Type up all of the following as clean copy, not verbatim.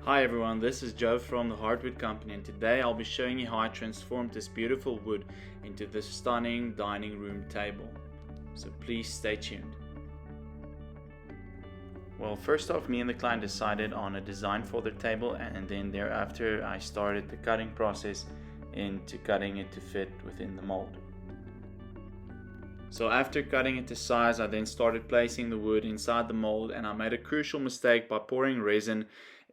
Hi everyone, this is Joe from the Hardwood Company, and today I'll be showing you how I transformed this beautiful wood into this stunning dining room table. So please stay tuned. Well, first off, me and the client decided on a design for the table, and then thereafter I started the cutting process into cutting it to fit within the mold. So after cutting it to size, I then started placing the wood inside the mold, and I made a crucial mistake by pouring resin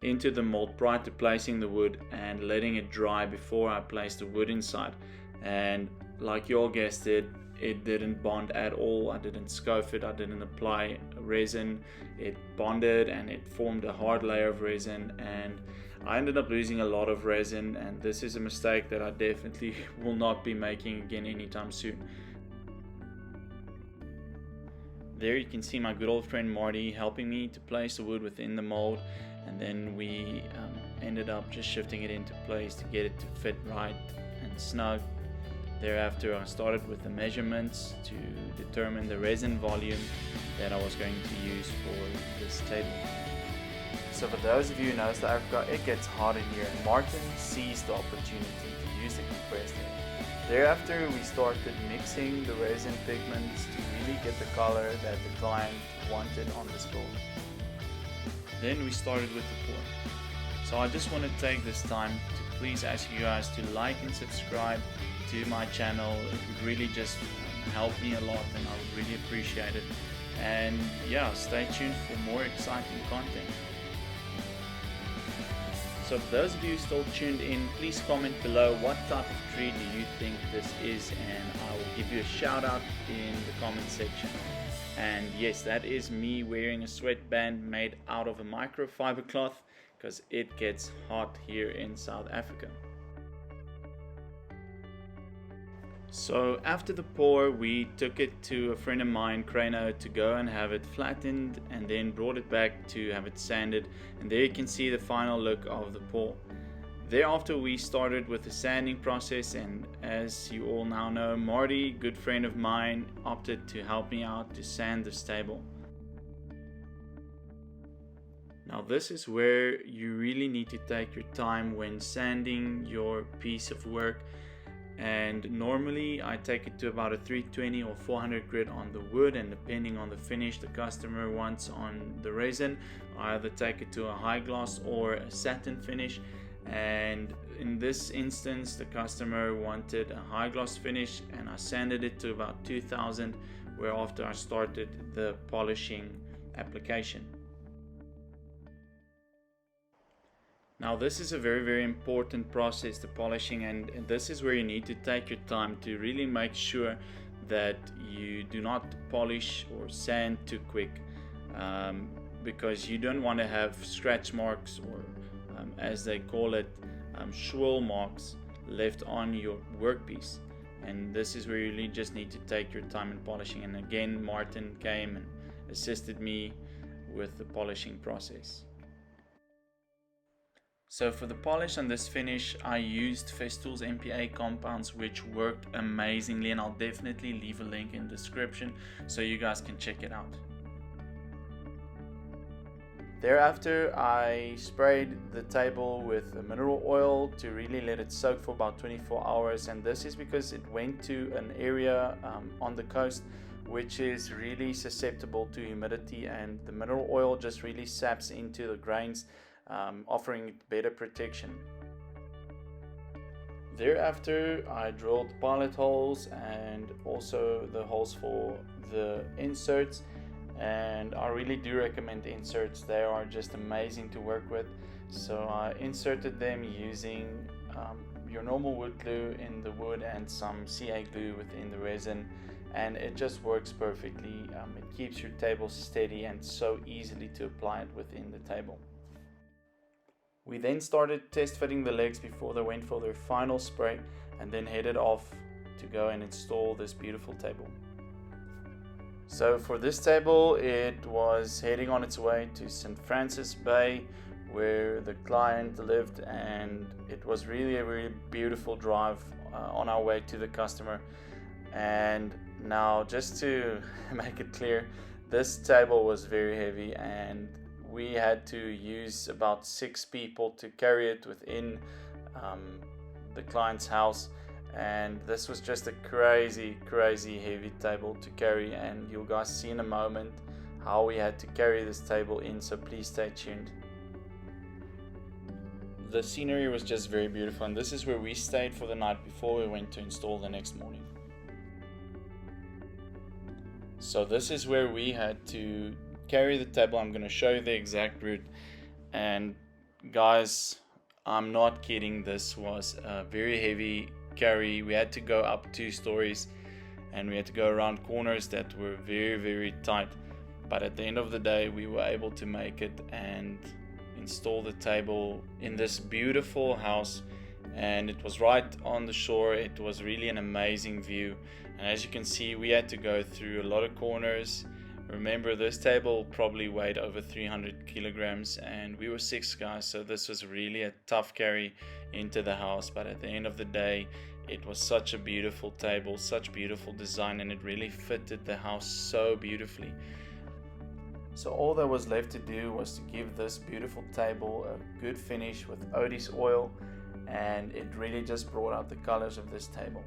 into the mold prior to placing the wood and letting it dry before I placed the wood inside. And like you all guessed it didn't bond at all. I didn't scope it, I didn't apply resin. It bonded and it formed a hard layer of resin, and I ended up losing a lot of resin, and this is a mistake that I definitely will not be making again anytime soon. There you can see my good old friend Marty helping me to place the wood within the mold, and then we ended up just shifting it into place to get it to fit right and snug. Thereafter I started with the measurements to determine the resin volume that I was going to use for this table. So for those of you who know South Africa, it gets hot in here, and Martin seized the opportunity to use the compressed air. Thereafter we started mixing the resin pigments to really get the color that the client wanted on this build. Then we started with the pour. So I just want to take this time to please ask you guys to like and subscribe to my channel. It would really just help me a lot, and I would really appreciate it. And yeah, stay tuned for more exciting content. So for those of you still tuned in, please comment below what type of tree do you think this is, and I will give you a shout out in the comment section. And yes, that is me wearing a sweatband made out of a microfiber cloth, because it gets hot here in South Africa. So after the pour, we took it to a friend of mine, Crano, to go and have it flattened, and then brought it back to have it sanded, and there you can see the final look of the pour. Thereafter we started with the sanding process, and as you all now know, Marty, good friend of mine, opted to help me out to sand this table. Now this is where you really need to take your time when sanding your piece of work, and normally I take it to about a 320 or 400 grit on the wood, and depending on the finish the customer wants on the resin, I either take it to a high gloss or a satin finish. And in this instance the customer wanted a high gloss finish, and I sanded it to about 2000, whereafter I started the polishing application. Now this is a very important process, the polishing, and this is where you need to take your time to really make sure that you do not polish or sand too quick, because you don't want to have scratch marks or as they call it, swirl marks left on your workpiece. And this is where you really just need to take your time in polishing, and again Martin came and assisted me with the polishing process. So for the polish on this finish, I used Festool's MPA compounds, which worked amazingly, and I'll definitely leave a link in the description so you guys can check it out. Thereafter I sprayed the table with a mineral oil to really let it soak for about 24 hours, and this is because it went to an area on the coast which is really susceptible to humidity, and the mineral oil just really saps into the grains, offering better protection. Thereafter I drilled pilot holes and also the holes for the inserts, and I really do recommend the inserts. They are just amazing to work with. So I inserted them using your normal wood glue in the wood and some CA glue within the resin, and it just works perfectly. It keeps your table steady and so easily to apply it within the table. We then started test fitting the legs before they went for their final spray, and then headed off to go and install this beautiful table. So for this table, it was heading on its way to St. Francis Bay, where the client lived, and it was really a really beautiful drive on our way to the customer. And now, just to make it clear, this table was very heavy, and we had to use about 6 people to carry it within the client's house, and this was just a crazy heavy table to carry, and you'll guys see in a moment how we had to carry this table in, so please stay tuned. The scenery was just very beautiful, and this is where we stayed for the night before we went to install the next morning. So this is where we had to carry the table. I'm going to show you the exact route, and guys, I'm not kidding, this was a very heavy carry. We had to go up 2 stories, and we had to go around corners that were very tight, but at the end of the day we were able to make it and install the table in this beautiful house, and it was right on the shore. It was really an amazing view, and as you can see, we had to go through a lot of corners. Remember, this table probably weighed over 300 kilograms, and we were 6 guys, so this was really a tough carry into the house. But at the end of the day, it was such a beautiful table, such beautiful design, and it really fitted the house so beautifully. So all that was left to do was to give this beautiful table a good finish with Odie's oil, and it really just brought out the colors of this table.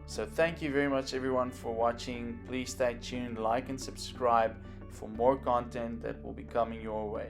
So thank you very much everyone for watching. Please stay tuned, like and subscribe for more content that will be coming your way.